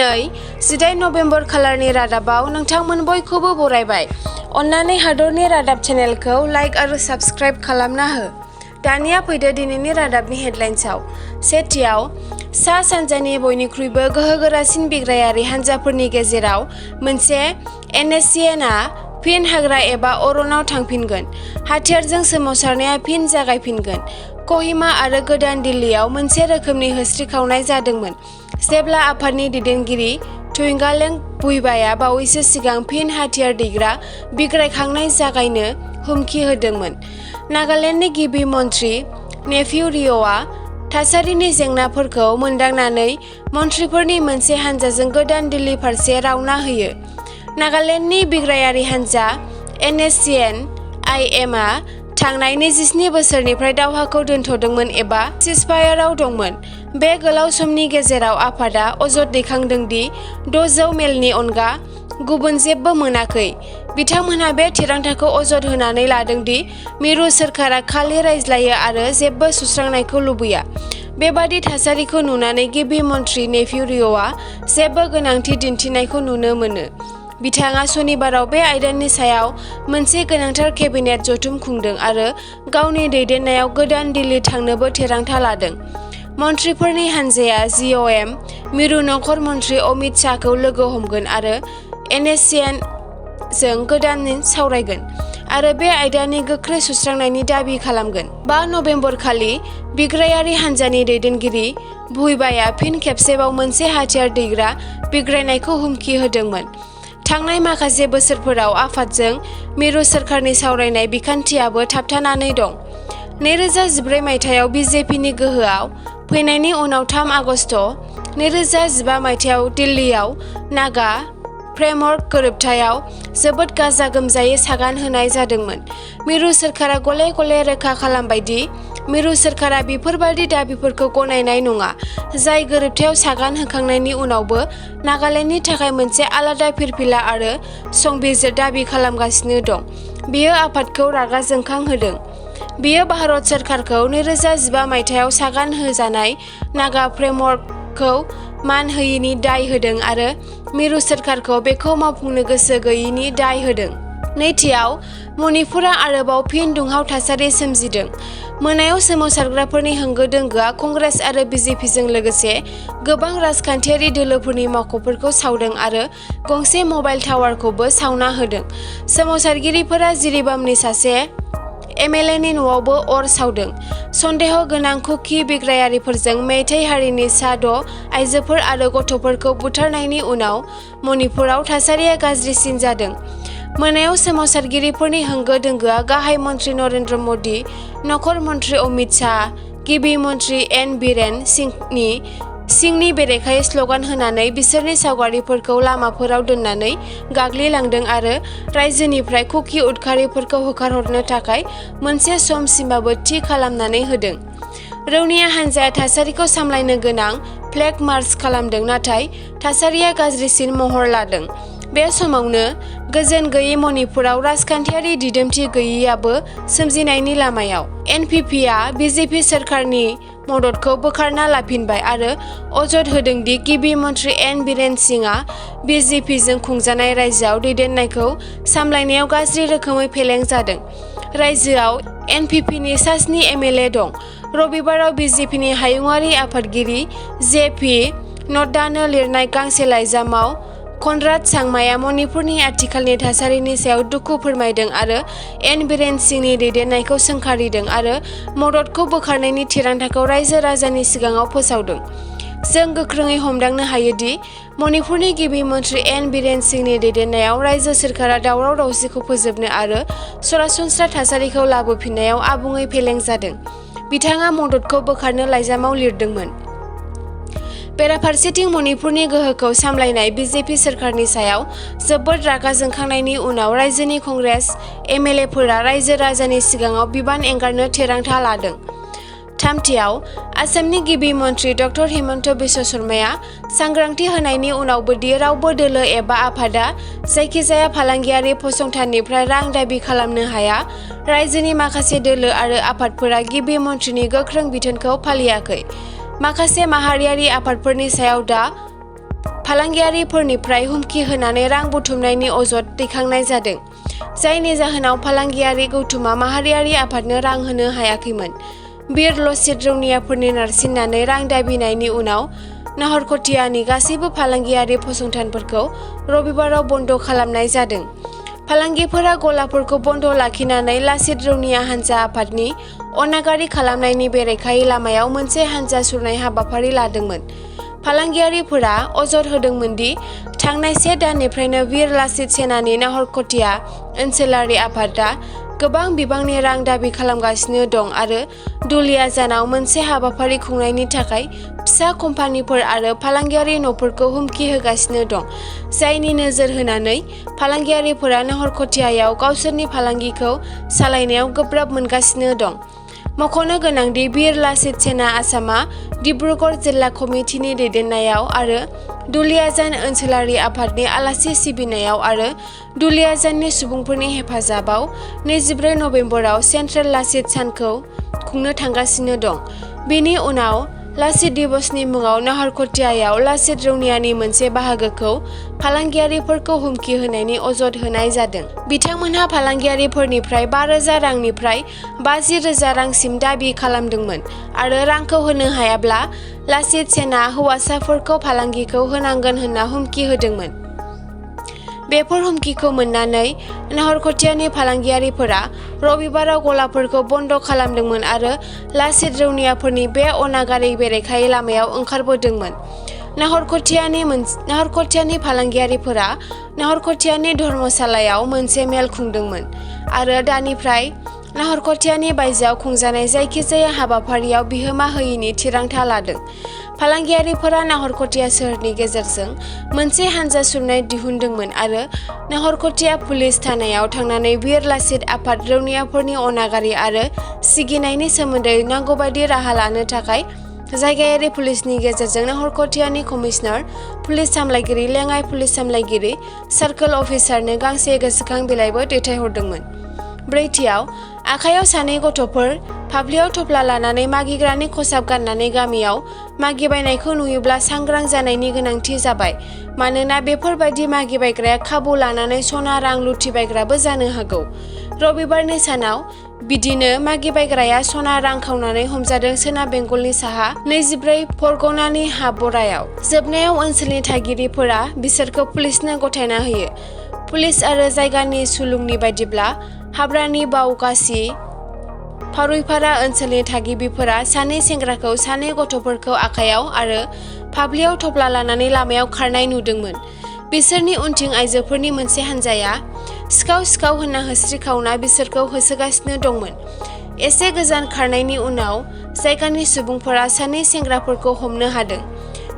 दिनै 18 नभेम्बर खालारनि रादाबाव नोंथांमोन बयखौबो बरायबाय। अन्नानै हादरनि रादाब चेनेलखौ लाइक आरो साबस्क्राइब खालामना हो। दानिया फैदो दिनैनि रादाबनि हेडलाइन्सआव। सेथियाव, सा सानजानि बयनिख्रुइबो गोहोगोरासिन बिग्रायारि हान्जाफोरनि गेजेराव मोनसे NSCN-आ फिन हाग्रा एबा अरनाव थांफिनगोन। हाथियारजों सोमावसारनाया फिन जागायफिनगोन। कहिमा आरो गोदान दिल्लीयाव मोनसे रोखोमनि होस्रिखावनाय जादोंमोन जेब्ला आफादनि दैदेनगिरि थुइंगालें भुइबाया बावैसो सिगां फिन हाथियार दैग्रा बिग्रायखांनाय जागायनो हुमखि होदोंमोन। नागालेन्डनि गिबि मन्थ्रि नेफ्यू रिअ'आ थासारिनि जेंनाफोरखौ मोनदांनानै मन्थ्रिफोरनि मोनसे हानजाजों गोदान दिल्ली फारसे रावना होयो। नागालेन्डनि बिग्रायारि हानजा NSCN-IM-आ थांनाय 27 बोसोरनिफ्राय दावहाखौ दोनथ'दोंमोन एबा सिजफायारआव दंमोन। बे गोलाव समनि गेजेराव आफादआ अजद दैखांदों दि 600 मेलनि अनगा गुबुन जेबो मोनाखै। बिथांमोनहा बे थिरांथाखौ अजद होनानै लादों दि मिरु सोरखारा खालि रायज्लायो आरो जेबो सुस्रांनायखौ लुबैया। बेबादि थासारिखौ नुनानै गिबि मन्थ्रि नेफ्यू रिअ'आ जेबो गोनांथि दिन्थिनायखौ नुनो मोनो। बिथाङा सनिबाराव बे आयदानि सायाव मोनसे गोनांथार केबिनेट जथुम खुंदों आरो गावनि दैदेननायाव गोदान दिल्ली थांनोबो थिरांथा लादों। मन्थ्रिफोरनि हानजाया GOM मिरु नखर मन्थ्रि अमित शाहखौ लोगो हमगोन आरो NSCN-जों गोदानै सावरायगोन आरो बे आयदानि गोख्रै सुस्रांनायनि दाबि खालामगोन। 5 नभेम्बर खालि बिग्रायारि हानजानि दैदेनगिरि भुइबाया फिन खेबसेबाव मोनसे हाथियार दैग्रा बिग्रायनायखौ हुमखि होदोंमोन। थांनाय माखासे बोसोरफोराव आफादजों मिरु सोरखारनि सावरायनाय बिखान्थियाबो थाबथानानै दं। 2014 मायथाइयाव BJP-नि गोहोआव फैनायनि उनाव 3 आगस्ट 2015 मायथाइयाव दिल्लीयाव नागा फ्रेमवर्क गोरोबथायाव जोबोद गाजा गोमजायै सागान होनाय जादोंमोन। मिरु सोरखारा गले गले रोखा खालामबाय दि मिरु सोरखारा बेफोरबादि दाबिफोरखौ गनायनाय नङा, जाय गोरोबथायाव सागान होखांनायनि उनावबो नागालेन्डनि थाखाय मोनसे आलादा फिरफिला आरो संबिजिर दाबि खालामगासिनो दं। बेयो आफादखौ रागा जोंखांहोदों। बेयो भारत सोरखारखौ 2015 मायथाइयाव सागान होजानाय नागा फ्रेमवर्कखौ मान होयिनि दाय होदों आरो मिरु सोरखारखौ बेखौ मावफुंनो गोसो गैयैनि दाय होदों। नैथियाव, मणिपुरआ आरोबाव फिन दुंहाव थासारि सोमजिदों। मोनायाव सोमावसारग्राफोरनि होंगो दोंगोआ कंग्रेस आरो BJP-जों लोगोसे गोबां राजखान्थियारि दोलोफोरनि मावख'फोरखौ सावदों आरो गंसे मबाइल टावारखौबो सावना होदों। सोमावसारगिरिफोरा जिरिबामनि सासे MLA-नि न'आवबो अर सावदों। सन्देह गोनां कुकी बिग्रायारिफोरजों मेइतेइ हारिनि सा 6 आइजोफोर आरो गथ'फोरखौ बुथारनायनि उनाव मणिपुराव थासारिया गाज्रिसिन जादों। मोनायाव सोमावसारगिरिफोरनि होंगो दोंगोआ गाहाय मन्थ्रि नरेन्द्र मदि, नखर मन्थ्रि अमित शाह, गिबि मन्थ्रि N बीरेन सिंहनि बेरेखायै स्ल'गान होनानै बिसोरनि सावगारिफोरखौ लामाफोराव दोननानै गाग्लिलांदों आरो रायजोनिफ्राय कुकी उदखारिफोरखौ होखारहरनो थाखाय मोनसे सम सिमाबो थि खालामनानै होदों। रौनिया हानजाया थासारिखौ सामलायनो गोनां फ्लेग मार्च खालामदों, नाथाय थासारिया गाज्रिसिन महर लादों। बे समावनो गोजोन गैयै मणिपुराव राजखान्थियारि दिदोमथि गैयैआबो सोमजिनायनि लामायाव। NPP-आ BJP सोरखारनि मददखौ बोखारना लाफिनबाय आरो अजद होदों दि गिबि मन्थ्रि N बीरेन सिंहआ BJP-जों खुंजानाय रायजोआव दैदेननायखौ सामलायनायाव गाज्रि रोखोमै फेलें जादों। रायजोआव NPP-नि सा 7 MLA दं। रबिबाराव BJP-नि हायुंआरि आफादगिरि JP नड्डानो लिरनाय गांसे लाइजामाव कनराड सांमाया मणिपुरनि आथिखालनि थासारिनि सायाव दुखु फोरमायदों आरो N बीरेन सिंहनि दैदेननायखौ सोंखारिदों आरो मददखौ बोखारनायनि थिरांथाखौ रायजो राजानि सिगाङाव फोसावदों। जों गोख्रोङै हमदांनो हायो दि मणिपुरनि गिबि मन्थ्रि N बीरेन सिंहनि दैदेननायाव रायजो सोरखारा दावराव दावसिखौ फोजोबनो आरो सरासनस्रा थासारिखौ लाबोफिननायाव आबुङै फेलें जादों, बिथाङा मददखौ बोखारनो लाइजामाव लिरदोंमोन। बेराफारसेथिं मणिपुरनि गोहोखौ सामलायनाय BJP सोरखारनि सायाव जोबोद रागा जोंखांनायनि उनाव रायजोनि कंग्रेस MLA-फोरा रायजो राजानि सिगाङाव बिबान एंगारनो थिरांथा लादों। थामथियाव, आसामनि गिबि मन्थ्रि डक्टर हिमन्त बिश्व शर्माया सांग्रांथि होनायनि उनावबो दि रावबो दोलो एबा आफादआ जायखिजाया फालांगियारि फसंथाननिफ्राय रां दाबि खालामनो हाया, रायजोनि माखासे दोलो आरो आफादफोरा गिबि मन्थ्रिनि गोख्रों बिथोनखौ फालियाखै। माखासे माहारियारि आफादफोरनि सायाव दा फालांगियारिफोरनिफ्राय हुमखि होनानै रां बुथुमनायनि अजद दैखांनाय जादों, जायनि जाहोनाव फालांगियारि गौथुमा माहारियारि आफादनो रां होनो हायाखैमोन। बिर लचित रौनियाफोरनि नारसिननानै रां दाबिनायनि उनाव नाहरकटियानि गासैबो फालांगियारि फसंथानफोरखौ रबिबाराव बन्द खालामनाय जादों। फालांगिफोरा गलाफोरखौ बन्द लाखिनानै लाचित रौनिया हानजा आफादनि अनागारि खालामनायनि बेरेखायै लामायाव मोनसे हानजा सुरनाय हाबाफारि लादोंमोन। फालांगियारिफोरा अजद होदोंमोन दि थांनाय 1 दाननिफ्रायनो वीर लाचित सेनानि नाहरकटिया ओनसोलारि आफादआ गोबां बिबांनि रां दाबि खालामगासिनो दं आरो दुलियाजानाव मोनसे हाबाफारि खुंनायनि थाखाय फिसा कम्पानिफोर आरो फालांगियारि न'फोरखौ हुमखि होगासिनो दं, जायनि नोजोर होनानै फालांगियारिफोरा नाहरकटियायाव गावसोरनि फालांगिखौ सालायनायाव गोब्राब मोनगासिनो दं। मख'नो गोनांदि वीर लाचित सेना आसामा डिब्रुगड़ जिल्ला कमिटिनि दैदेननायाव आरो दुलियाजान ओनसोलारि आफादनि आलासि सिबिनायाव आरो दुलियाजाननि सुबुंफोरनि हेफाजाबाव 24 नबेम्बराव सेन्ट्रेल लाचित सानखौ खुंनो थांगासिनो दं। बेनि उनाव लाचित दिवसनि मुङाव नाहरकटियायाव लाचित रौनियानि मोनसे बाहागोखौ फालांगियारिफोरखौ हुमखि होनायनि अजद होनाय जादों। बिथांमोनहा फालांगियारिफोरनिफ्राय 5,000 रांनिफ्राय 50,000 रांसिम दाबि खालामदोंमोन आरो रांखौ होनो हायाब्ला लाचित सेना हौवासाफोरखौ फालांगिखौ होनांगोन होनना हुमखि होदोंमोन। बेफोर हुमखिखौ मोननानै नाहरकटियानि फालांगियारिफोरा रबिबाराव गलाफोरखौ बन्द खालामदोंमोन आरो लाचित रौनियाफोरनि बे अनागारि बेरेखायै लामायाव ओंखारबोदोंमोन। नाहरकटियानि फालांगियारिफोरा नाहरकटियानि धर्मशालायाव मोनसे मेल खुंदोंमोन आरो दानिफ्राय नाहरकटियानि बायजोआव खुंजानाय जायखिजाया हाबाफारियाव बिहोमा होयैनि थिरांथा लादों। फालांगियारिफोरा नाहरकटिया सोहोरनि गेजेरजों मोनसे हानजा सुरनाय दिहुनदोंमोन आरो नाहरकटिया पुलिस थानायाव थांनानै वीर लाचित आफाद रौनियाफोरनि अनागारि आरो सिगिनायनि सोमोन्दै नांगौबादि राहा लानो थाखाय जायगायारि पुलिसनि गेजेरजों नाहरकटियानि कमिशनार पुलिस सामलायगिरि लेङाइ पुलिस सामलायगिरि सार्कोल अफिसारनो गांसे गोसोखां बिलाइबो दैथायहरदोंमोन। ब्रैथियाव आखायाव 2 गथ'फोर फाफ्लियाव थफ्ला लानानै मागिग्रानि खसाब गाननानै गामियाव मागिबायनायखौ नुयोब्ला सांग्रां जानायनि गोनांथि जाबाय, मानोना बेफोरबायदि मागिबायग्राया खाबु लानानै सना रां लुथिबायग्राबो जानो हागौ। रबिबारनि सानाव बिदिनो मागिबायग्राया सना रां खावनानै हमजादों सोनाब बेंगलनि साहा 24 परगनानि हाबरायाव। जोबनायाव ओनसोलनि थागिरिफोरा बिसोरखौ पुलिसनो गथायना होयो। पुलिस आरो जायगानि सुलुंनि बायदिब्ला हाब्रानि बावगासि फारुइपारा ओनसोलनि थागिबिफोरा 2 सेंग्राखौ 2 गथ'फोरखौ आखायाव आरो फाफ्लियाव थफ्ला लानानै लामायाव खारनाय नुदोंमोन। बिसोरनि उनथिं आइजोफोरनि मोनसे हानजाया सिखाव सिखाव होनना होस्रिखावना बिसोरखौ होसोगासिनो दंमोन। एसे गोजान खारनायनि उनाव जायगानि सुबुंफोरा 2 सेंग्राफोरखौ हमनो हादों।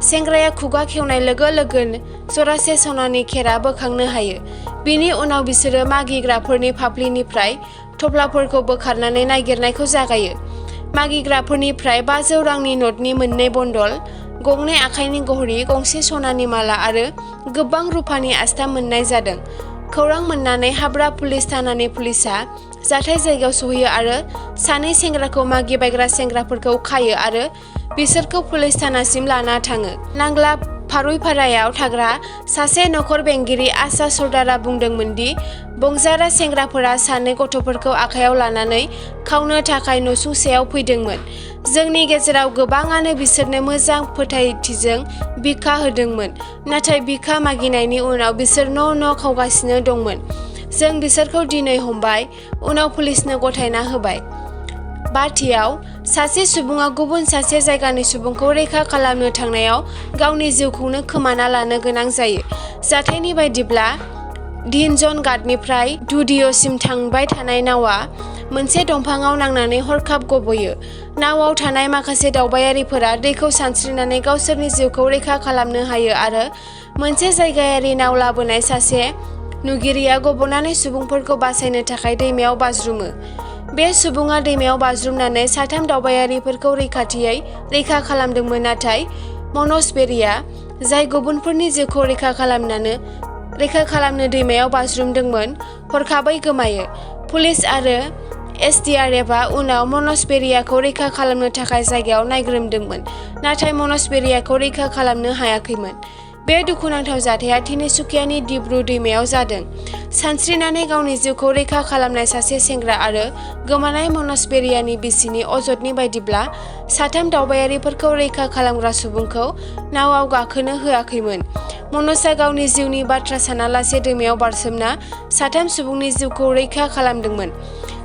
सेंग्राया खुगा खेवनाय लोगो लोगोनो जरासे सनानि खेरा बोखांनो हायो। बिनि उनाव बिसोरो मागिग्राफोरनि फाफ्लिनिफ्राय थफ्लाफोरखौ बोखारनानै नागिरनायखौ जागायो। मागिग्राफोरनिफ्राय 500 रांनि नटनि 2 बन्डल, 2 आखाइनि घड़ी, 1 सनानि माला आरो गोबां रुपानि आस्थाम मोननाय जादों। खौरां मोननानै हाब्रा पुलिस थानानि पुलिसआ जाथाय जायगायाव सहैयो आरो 2 सेंग्राखौ मागिबायग्रा सेंग्राफोरखौ खायो आरो बिसोरखौ पुलिस थानासिम लाना थाङो। नांग्ला फारुइपारायाव थाग्रा सासे नखर बेंगिरि आशा सरदारआ बुंदोंमोन दि बंजारा सेंग्राफोरा 2 गथ'फोरखौ आखायाव लानानै खावनो थाखाय नसुंसेयाव फैदोंमोन। जोंनि गेजेराव गोबाङानो बिसोरनो मोजां फोथायथिजों बिखा होदोंमोन, नाथाय बिखा मागिनायनि उनाव बिसोर न' खावगासिनो दंमोन। जों बिसोरखौ दिनै हमबाय, उनाव पुलिसनो गथायना होबाय। बाथियाव सासे सुबुङा गुबुन सासे जायगानि सुबुंखौ रैखा खालामनो थांनायाव गावनि जिउखौनो खोमाना लानो गोनां जायो। जाथायनि बायदिब्ला डिनजन घाटनिफ्राय दुधियसिम थांबाय थानाय नावआ मोनसे दंफाङाव नांनानै हरखाब गबयो। नावआव थानाय माखासे दावबायारिफोरा दैखौ सानस्रिनानै गावसोरनि जिउखौ रैखा खालामनो हायो आरो मोनसे जायगायारि नाव लाबोनाय सासे नुगिरिया गबनानै सुबुंफोरखौ बासायनो थाखाय दैमायाव बाज्रुमो। बे सुबुङा दैमायाव बाज्रुमनानै 3 दावबायारिफोरखौ रैखा खालामदोंमोन, नाथाय मनज बेरिया, जाय गुबुनफोरनि जिउखौ रैखा खालामनो दैमायाव बाज्रुमदोंमोन, हरखाबै गोमायो। पुलिस आरो एसडीआरएफआ उनाव मनज बेरियाखौ रैखा खालामनो थाखाय जायगायाव नायग्रोमदोंमोन, नाथाय मनज बेरियाखौ रैखा खालामनो हायाखैमोन। बे दुखुनांथाव जाथाया तिनिसुकियानि दिब्रु दैमायाव जादों। सानस्रिनानै गावनि जिउखौ रैखा खालामनाय सासे सेंग्रा आरो गोमानाय मनज बेरियानि बिसिनि अजदनि बायदिब्ला साथाम दावबायारिफोरखौ रैखा खालामग्रा सुबुंखौ नावआव गाखोनो होआखैमोन। मनजआ गावनि जिउनि बाथ्रा सानालासे दैमायाव बारसोमना साथाम सुबुंनि जिउखौ रैखा खालामदोंमोन।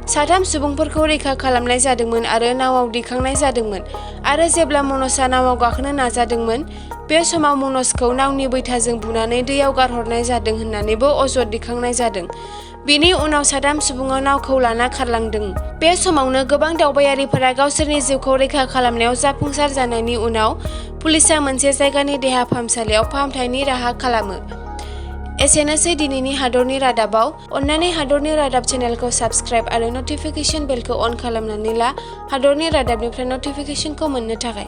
साथाम सुबुंफोरखौ रैखा खालामनाय जादोंमोन आरो नावआव दिखांनाय जादोंमोन आरो जेब्ला मनजआ नावआव गाखोनो नाजादोंमोन बे समाव मनजखौ नावनि बैथाजों बुनानै दैयाव गारहरनाय जादों होननानैबो अजद दिखांनाय जादों। बिनि उनाव साथाम सुबुङा नावखौ लाना खारलांदों। बे समावनो गोबां दावबायारिफोरा गावसोरनि जिउखौ रैखा खालामनायाव जाफुंसार जानायनि उनाव पुलिसआ मोनसे जायगानि देहा फाहामसालियाव फाहामथायनि राहा खालामो। एसेनोसै दिनैनि हादरनि रादाबाव। अन्नानै हादरनि रादाब चेनेलखौ साबस्क्राइब आरो नटिफिकेशन बेलखौ अन खालामनानै ला हादरनि रादाबनिफ्राय नटिफिकेशनखौ मोननो थाखाय।